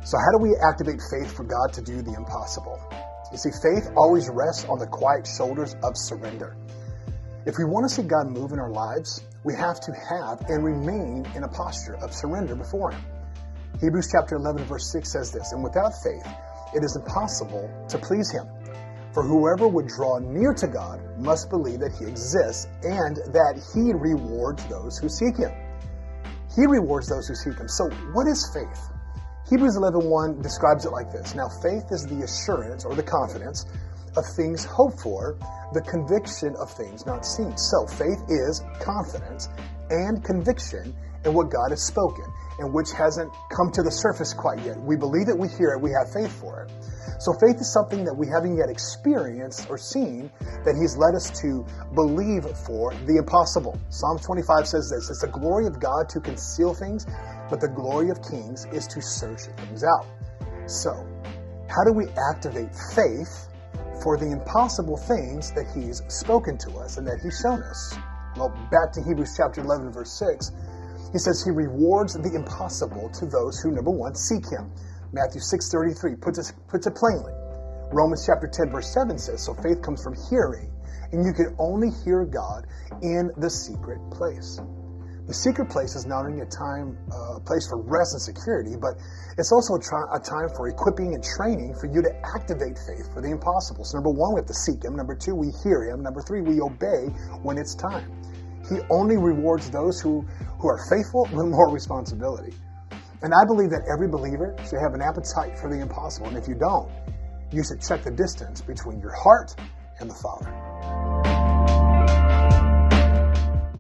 So how do we activate faith for God to do the impossible? You see, faith always rests on the quiet shoulders of surrender. If we want to see God move in our lives, we have to have and remain in a posture of surrender before Him. Hebrews chapter 11 verse 6 says this, "And without faith, it is impossible to please Him. For whoever would draw near to God must believe that He exists and that He rewards those who seek Him." He rewards those who seek Him. So what is faith? Hebrews 11:1 describes it like this. Now faith is the assurance or the confidence of things hoped for, the conviction of things not seen. So faith is confidence and conviction in what God has spoken, and which hasn't come to the surface quite yet. We believe it, we hear it, we have faith for it. So faith is something that we haven't yet experienced or seen that He's led us to believe for the impossible. Psalm 25 says this, "It's the glory of God to conceal things, but the glory of kings is to search things out." So, how do we activate faith for the impossible things that He's spoken to us and that He's shown us? Well, back to Hebrews chapter 11, verse 6, He says He rewards the impossible to those who, number one, seek Him. Matthew 6:33 puts it plainly. Romans chapter 10, verse 7 says, "So faith comes from hearing, and you can only hear God in the secret place." The secret place is not only a place for rest and security, but it's also a time for equipping and training for you to activate faith for the impossible. So number one, we have to seek Him. Number two, we hear Him. Number three, we obey when it's time. He only rewards those who are faithful with more responsibility. And I believe that every believer should have an appetite for the impossible. And if you don't, you should check the distance between your heart and the Father.